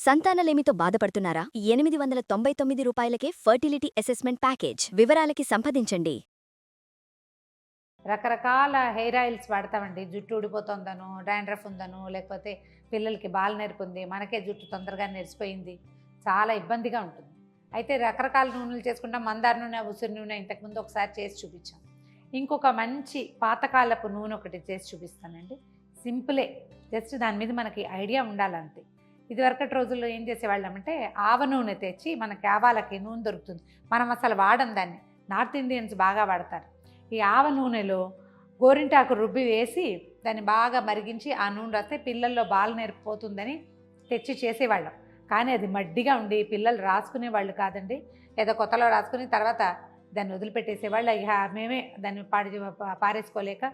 సంతానలేమితో బాధపడుతున్నారా? 899 రూపాయలకే fertility assessment package. వివరాలకి సంప్రదించండి. రకరకాల హెయిర్ ఆయిల్స్ వాడతామండి. జుట్టు ఊడిపోతుందనో, డాండ్రఫ్ ఉందనో, లేకపోతే పిల్లలకి బాలనేర్పు ఉంది, మనకే జుట్టు తొందరగా నెరిసిపోయింది, చాలా ఇబ్బందిగా ఉంటుంది. అయితే రకరకాల నూనెలు చేసుకుంటాం. మందార నూనె, ఉసిరి నూనె ఇంతకుముందు ఒకసారి చేసి చూపించాం. ఇంకొక మంచి పాతకాలపు నూనె ఒకటి చేసి చూపిస్తానండి. సింపులే, జస్ట్ దాని మీద మనకి ఐడియా ఉండాలంతే. ఇదివరకటి రోజుల్లో ఏం చేసేవాళ్ళమంటే ఆవ నూనె తెచ్చి, మనకి ఆవాలకి నూనె దొరుకుతుంది, మనం అసలు వాడం దాన్ని. నార్త్ ఇండియన్స్ బాగా వాడతారు. ఈ ఆవ నూనెలో గోరింటాకు రుబ్బి వేసి దాన్ని బాగా మరిగించి ఆ నూనె రాస్తే పిల్లల్లో బాల నేర్పిపోతుందని తెచ్చి చేసేవాళ్ళం. కానీ అది మడ్డిగా ఉండి పిల్లలు రాసుకునేవాళ్ళు కాదండి. ఏదో కొత్తలో రాసుకుని తర్వాత దాన్ని వదిలిపెట్టేసేవాళ్ళు. ఇక మేమే దాన్ని పారేసుకోలేక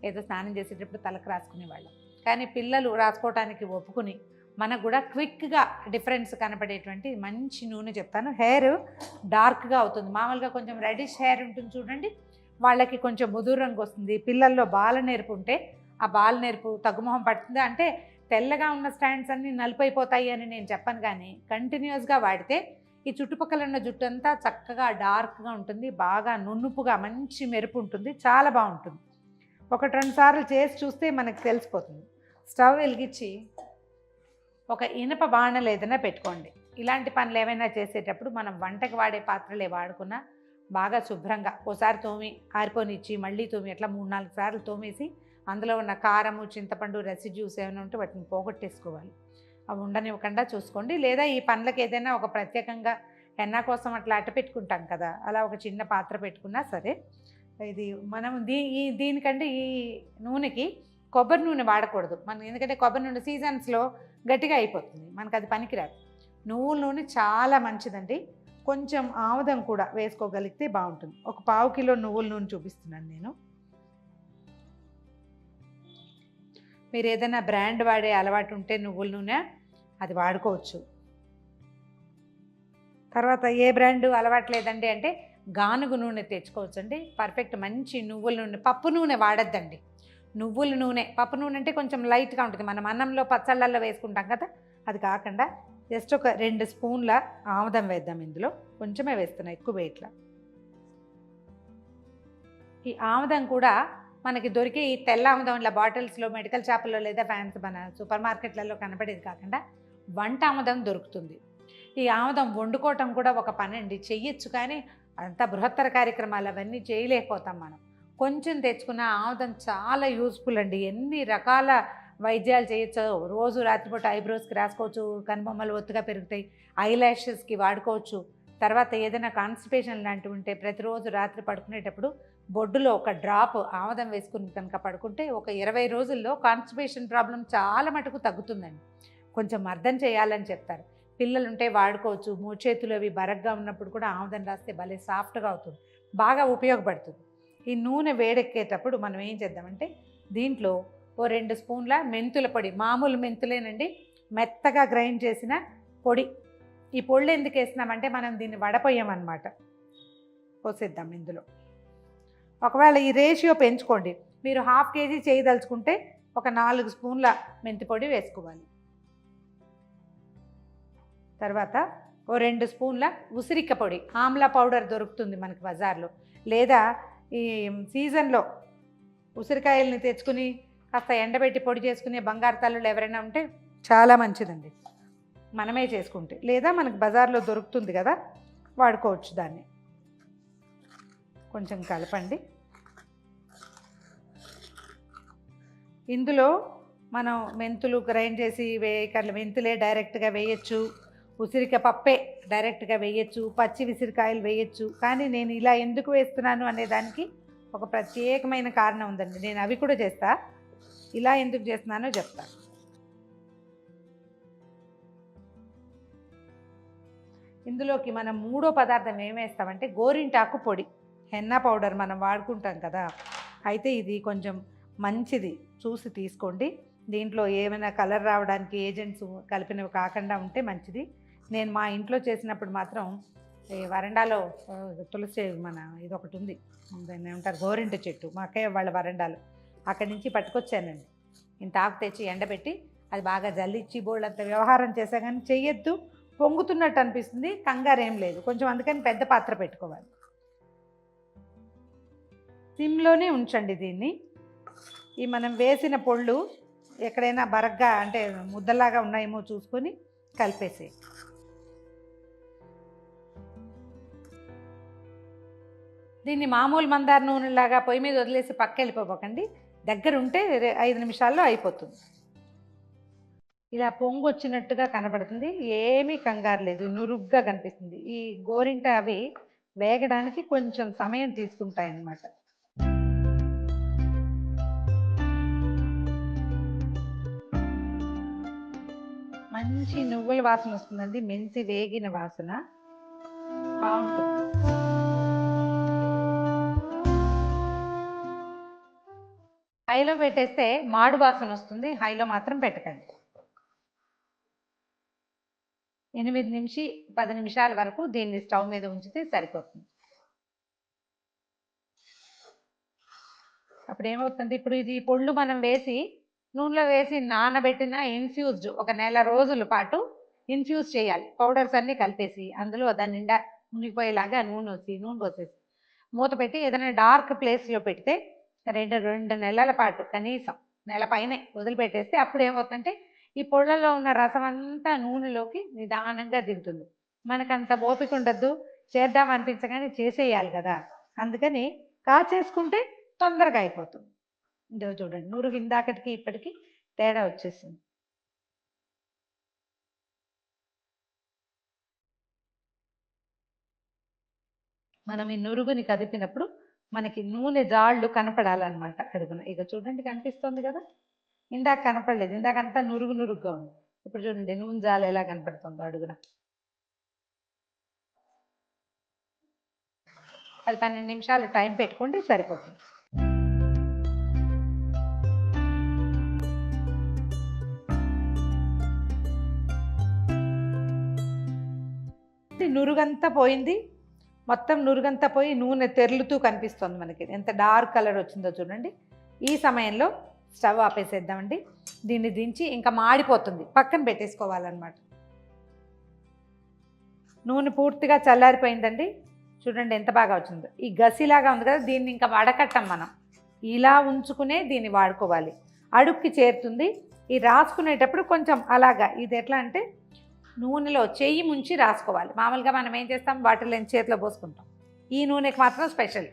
ఏదో స్నానం చేసేటప్పుడు తలకు రాసుకునేవాళ్ళం. కానీ పిల్లలు రాసుకోవటానికి ఒప్పుకుని మనకు కూడా క్విక్గా డిఫరెన్స్ కనపడేటువంటి మంచి నూనె చెప్తాను. హెయిర్ డార్క్గా అవుతుంది. మామూలుగా కొంచెం రెడిష్ హెయిర్ ఉంటుంది చూడండి, వాళ్ళకి కొంచెం ముదురు రంగు వస్తుంది. పిల్లల్లో బాలనేర్పు ఉంటే ఆ బాలనేర్పు తగ్గుముఖం పడుతుంది. అంటే తెల్లగా ఉన్న స్టాండ్స్ అన్నీ నలుపైపోతాయి అని నేను చెప్పను, కానీ కంటిన్యూస్గా వాడితే ఈ చుట్టుపక్కల ఉన్న జుట్టు అంతా చక్కగా డార్క్గా ఉంటుంది, బాగా నునుపుగా మంచి మెరుపు ఉంటుంది, చాలా బాగుంటుంది. 1-2 సార్లు చేసి చూస్తే మనకు తెలిసిపోతుంది. స్టవ్ వెలిగించి ఒక ఇనప బాణలు ఏదైనా పెట్టుకోండి. ఇలాంటి పనులు ఏమైనా చేసేటప్పుడు మనం వంటకి వాడే పాత్రలే వాడుకున్నా బాగా శుభ్రంగా ఓసారి తోమి ఆరిపోనిచ్చి మళ్ళీ తోమి అట్లా 3-4 సార్లు తోమేసి అందులో ఉన్న కారము, చింతపండు, రెసిడ్యూస్ ఏమైనా ఉంటే వాటిని పోగొట్టేసుకోవాలి. అవి ఉండనివ్వకుండా చూసుకోండి. లేదా ఈ పనులకి ఏదైనా ఒక ప్రత్యేకంగా హెన్నా కోసం అట్లా అట్ట పెట్టుకుంటాం కదా, అలా ఒక చిన్న పాత్ర పెట్టుకున్నా సరే. ఇది మనం దీనికంటే ఈ నూనెకి కొబ్బరి నూనె వాడకూడదు మనం, ఎందుకంటే కొబ్బరి నూనె సీజన్స్లో గట్టిగా అయిపోతుంది, మనకు అది పనికిరాదు. నువ్వుల నూనె చాలా మంచిదండి. కొంచెం ఆముదం కూడా వేసుకోగలిగితే బాగుంటుంది. ఒక 1/4 కిలో నువ్వుల నూనె చూపిస్తున్నాను నేను. మీరు ఏదైనా బ్రాండ్ వాడే అలవాటు ఉంటే నువ్వుల నూనె అది వాడుకోవచ్చు. తర్వాత ఏ బ్రాండ్ అలవాటు లేదండి అంటే గానుగ నూనె తెచ్చుకోవచ్చు అండి, పర్ఫెక్ట్ మంచి నువ్వుల నూనె. పప్పు నూనె వాడద్దండి, నువ్వుల నూనె. పప్పు నూనె అంటే కొంచెం లైట్గా ఉంటుంది, మనం అన్నంలో పచ్చళ్ళల్లో వేసుకుంటాం కదా, అది కాకుండా జస్ట్ ఒక 2 స్పూన్ల ఆముదం వేద్దాం. ఇందులో కొంచెమే వేస్తున్నాం, ఎక్కువ వేయట్లా. ఈ ఆముదం కూడా మనకి దొరికే ఈ తెల్ల ఆముదం ఇలా బాటిల్స్లో మెడికల్ షాపుల్లో లేదా మన సూపర్ మార్కెట్లలో కనపడేది కాకుండా వంట ఆముదం దొరుకుతుంది. ఈ ఆముదం వండుకోవటం కూడా ఒక పని అండి, చెయ్యొచ్చు, కానీ అంత బృహత్తర కార్యక్రమాలు అవన్నీ చేయలేకపోతాం మనం. కొంచెం తెచ్చుకున్న ఆముదం చాలా యూస్ఫుల్ అండి. ఎన్ని రకాల వైద్యాలు చేయొచ్చు. రోజు రాత్రిపూట ఐబ్రోస్కి రాసుకోవచ్చు, కనుబొమ్మలు ఒత్తుగా పెరుగుతాయి, ఐలాషెస్కి వాడుకోవచ్చు. తర్వాత ఏదైనా కాన్స్టిపేషన్ లాంటివి ఉంటే ప్రతిరోజు రాత్రి పడుకునేటప్పుడు బొడ్డులో ఒక డ్రాప్ ఆముదం వేసుకుని కనుక పడుకుంటే ఒక 20 రోజుల్లో కాన్స్టిపేషన్ ప్రాబ్లం చాలా మటుకు తగ్గుతుందండి. కొంచెం అర్థం చేయాలని చెప్తారు. పిల్లలుంటే వాడుకోవచ్చు. చేతులు అవి బరగ్గా ఉన్నప్పుడు కూడా ఆముదం రాస్తే భలే సాఫ్ట్గా అవుతుంది, బాగా ఉపయోగపడుతుంది. ఈ నూనె వేడెక్కేటప్పుడు మనం ఏం చేద్దామంటే దీంట్లో ఓ 2 స్పూన్ల మెంతుల పొడి, మామూలు మెంతులేనండి, మెత్తగా గ్రైండ్ చేసిన పొడి. ఈ పొళ్ళు ఎందుకు వేస్తున్నామంటే మనం దీన్ని వడపోయామన్నమాట. పోసేద్దాం ఇందులో. ఒకవేళ ఈ రేషియో పెంచుకోండి, మీరు 1/2 కేజీ చేయదలుచుకుంటే ఒక 4 స్పూన్ల మెంతి పొడి వేసుకోవాలి. తర్వాత ఓ 2 స్పూన్ల ఉసిరిక పొడి, ఆమ్లా పౌడర్ దొరుకుతుంది మనకి బజార్లో, లేదా ఈ సీజన్లో ఉసిరికాయలని తెచ్చుకుని కాస్త ఎండబెట్టి పొడి చేసుకునే బంగారు తల్లులు ఎవరైనా ఉంటే చాలా మంచిదండి, మనమే చేసుకుంటే. లేదా మనకు బజార్లో దొరుకుతుంది కదా, వాడుకోవచ్చు దాన్ని. కొంచెం కలపండి. ఇందులో మనం మెంతులు గ్రైండ్ చేసి మెంతులే డైరెక్ట్గా వేయచ్చు, ఉసిరిక పప్పే డైరెక్ట్గా వేయచ్చు, పచ్చి ఉసిరికాయలు వేయచ్చు. కానీ నేను ఇలా ఎందుకు వేస్తున్నాను అనే దానికి ఒక ప్రత్యేకమైన కారణం ఉందండి. నేను అవి కూడా చేస్తా, ఇలా ఎందుకు చేస్తున్నానో చెప్తాను. ఇందులోకి మనం 3వ పదార్థం ఏమేస్తామంటే గోరింటాకు పొడి, హెన్నా పౌడర్ మనం వాడుకుంటాం కదా, అయితే ఇది కొంచెం మంచిది, చూసి తీసుకోండి. దీంట్లో ఏమైనా కలర్ రావడానికి ఏజెంట్స్ కలిపినవి కాకుండా ఉంటే మంచిది. నేను మా ఇంట్లో చేసినప్పుడు మాత్రం ఈ వరండాలో తులసి ఇది ఒకటి ఉంది, దాన్ని ఏమంటారు, గోరింట చెట్టు, మా అక్కయ్య వాళ్ళ వరండాలో, అక్కడి నుంచి పట్టుకొచ్చానండి. ఇంత ఆకు తెచ్చి ఎండబెట్టి అది బాగా జల్లిచ్చి బోళ్ళంత వ్యవహారం చేసా కానీ చెయ్యొద్దు. పొంగుతున్నట్టు అనిపిస్తుంది, కంగారు ఏం లేదు కొంచెం, అందుకని పెద్ద పాత్ర పెట్టుకోవాలి. సిమ్లోనే ఉంచండి దీన్ని. ఈ మనం వేసిన పొళ్ళు ఎక్కడైనా బరగ్గా అంటే ముద్దలాగా ఉన్నాయేమో చూసుకొని కలిపేసి, దీన్ని మామూలు మందార నూనెలాగా పొయ్యి మీద వదిలేసి పక్క వెళ్ళిపోకండి. దగ్గర ఉంటే 5 నిమిషాల్లో అయిపోతుంది. ఇలా పొంగు వచ్చినట్టుగా కనబడుతుంది, ఏమీ కంగారు లేదు, నురుగ్గా కనిపిస్తుంది. ఈ గోరింట అవి వేగడానికి కొంచెం సమయం తీసుకుంటాయి అన్నమాట. మంచి నువ్వుల వాసన వస్తుందండి, మెంతి వేగిన వాసన బాగుంటుంది. హైలో పెట్టేస్తే మాడు వాసన వస్తుంది, హైలో మాత్రం పెట్టకండి. 8 నుంచి 10 నిమిషాల వరకు దీన్ని స్టవ్ మీద ఉంచితే సరిపోతుంది. అప్పుడు ఏమవుతుంది, ఇప్పుడు ఇది పొళ్ళు మనం వేసి నూనెలో వేసి నానబెట్టిన ఇన్ఫ్యూజ్డ్ ఒక నెల రోజుల పాటు ఇన్ఫ్యూజ్ చేయాలి. పౌడర్స్ అన్నీ కలిపేసి అందులో దాని నిండా మునిగిపోయేలాగా నూనె పోసేసి మూత పెట్టి ఏదైనా డార్క్ ప్లేస్లో పెడితే 2 నెలల పాటు, కనీసం నెల పైనే వదిలిపెట్టేస్తే అప్పుడు ఏమవుతుందంటే ఈ పొళ్ళలో ఉన్న రసం అంతా నూనెలోకి నిదానంగా దిగుతుంది. మనకంత ఓపిక ఉండద్దు, చేద్దాం అనిపించగానే చేసేయాలి కదా, అందుకని కాచేసుకుంటే తొందరగా అయిపోతుంది. ఇదో చూడండి, నురుగు ఇందాకటికి ఇప్పటికి తేడా వచ్చేసింది. మనం ఈ నురుగుని కదిపినప్పుడు మనకి నూనె జాళ్ళు కనపడాలన్నమాట అడుగున. ఇక చూడండి కనిపిస్తుంది కదా, ఇందాక కనపడలేదు, ఇందాకంతా నురుగుగా ఉంది. ఇప్పుడు చూడండి నూనె జాలు ఎలా కనపడుతుందో అడుగున. అది 12 నిమిషాలు టైం పెట్టుకుంటే సరిపోతుంది. నురుగంతా పోయింది, మొత్తం నురుగంతా పోయి నూనె తెరులుతూ కనిపిస్తుంది మనకి. ఎంత డార్క్ కలర్ వచ్చిందో చూడండి. ఈ సమయంలో స్టవ్ ఆపేసేద్దామండి. దీన్ని దించి, ఇంకా మాడిపోతుంది, పక్కన పెట్టేసుకోవాలన్నమాట. నూనె పూర్తిగా చల్లారిపోయిందండి. చూడండి ఎంత బాగా వచ్చిందో. ఈ గసిలాగా ఉంది కదా, దీన్ని ఇంకా వడకట్టం మనం, ఇలా ఉంచుకునే దీన్ని వాడుకోవాలి. అడుక్కి చేరుతుంది. ఈ రాసుకునేటప్పుడు కొంచెం అలాగా, ఇది ఎట్లా అంటే నూనెలో చెయ్యి ముంచి రాసుకోవాలి. మామూలుగా మనం ఏం చేస్తాం, బాటిల్ చేతిలో పోసుకుంటాం. ఈ నూనెకి మాత్రం స్పెషల్.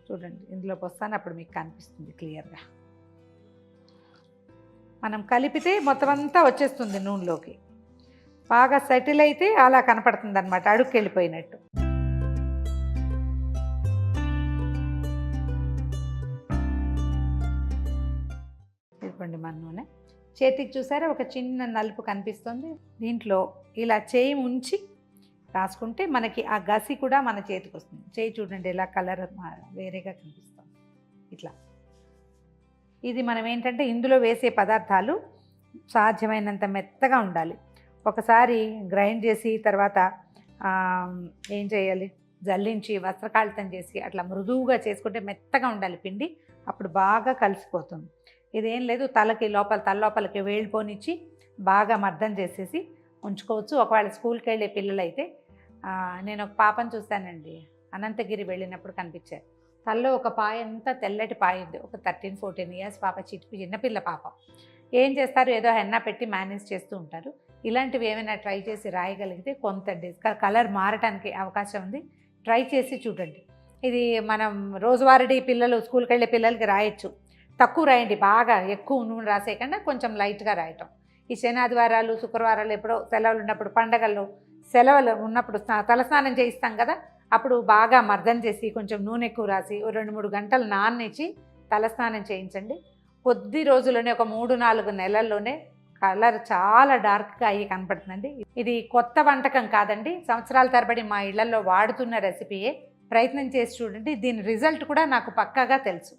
చూడండి ఇందులో పోస్తాను, అప్పుడు మీకు కనిపిస్తుంది క్లియర్గా. మనం కలిపితే మొత్తం అంతా వచ్చేస్తుంది నూనెలోకి, బాగా సెటిల్ అయితే అలా కనపడుతుంది అనమాట, అడుక్కి వెళ్ళిపోయినట్టు. ఇదిగోండి మన నూనె. చేతికి చూసారా ఒక చిన్న నలుపు కనిపిస్తుంది, దీంట్లో ఇలా చేయి ఉంచి రాసుకుంటే మనకి ఆ గసి కూడా మన చేతికి వస్తుంది. చేయి చూడండి ఎలా కలర్ వేరేగా కనిపిస్తుంది ఇట్లా. ఇది మనం ఏంటంటే ఇందులో వేసే పదార్థాలు సాధ్యమైనంత మెత్తగా ఉండాలి. ఒకసారి గ్రైండ్ చేసి తర్వాత ఏం చేయాలి, జల్లించి వస్త్రకాళితం చేసి అట్లా మృదువుగా చేసుకుంటే మెత్తగా ఉండాలి పిండి, అప్పుడు బాగా కలిసిపోతుంది. ఇదేం లేదు, తల లోపలికి వేళ్ళిపోనిచ్చి బాగా మర్దం చేసేసి ఉంచుకోవచ్చు. ఒకవేళ స్కూల్కి వెళ్ళే పిల్లలు అయితే, నేను ఒక పాపను చూస్తానండి, అనంతగిరి వెళ్ళినప్పుడు కనిపించారు. తల్లో ఒక పాయ అంతా తెల్లటి పాయ ఉంది, ఒక 13-14 ఇయర్స్ పాప, చిన్నపిల్ల పాప. ఏం చేస్తారు, ఏదో హెన్నా పెట్టి మేనేజ్ చేస్తూ ఉంటారు. ఇలాంటివి ఏమైనా ట్రై చేసి రాయగలిగితే కొంత కలర్ మారటానికి అవకాశం ఉంది. ట్రై చేసి చూడండి. ఇది మనం రోజువారీ పిల్లలు స్కూల్కి వెళ్ళే పిల్లలకి రాయొచ్చు. తక్కువ రాయండి, బాగా ఎక్కువ నూనె రాసేయకుండా కొంచెం లైట్గా రాయటం. ఈ శనాదివారాలు శుక్రవారాలు ఎప్పుడో సెలవులు ఉన్నప్పుడు, పండగల్లో సెలవులు ఉన్నప్పుడు తలస్నానం చేయిస్తాం కదా, అప్పుడు బాగా మర్దన చేసి కొంచెం నూనె ఎక్కువ రాసి 2-3 గంటలు నాననిచ్చి తలస్నానం చేయించండి. కొద్ది రోజుల్లోనే, ఒక 3-4 నెలల్లోనే కలర్ చాలా డార్క్గా అయ్యి కనపడుతుందండి. ఇది కొత్త వంటకం కాదండి, సంవత్సరాల తరబడి మా ఇళ్లలో వాడుతున్న రెసిపీయే. ప్రయత్నం చేసి చూడండి, దీని రిజల్ట్ కూడా నాకు పక్కాగా తెలుసు.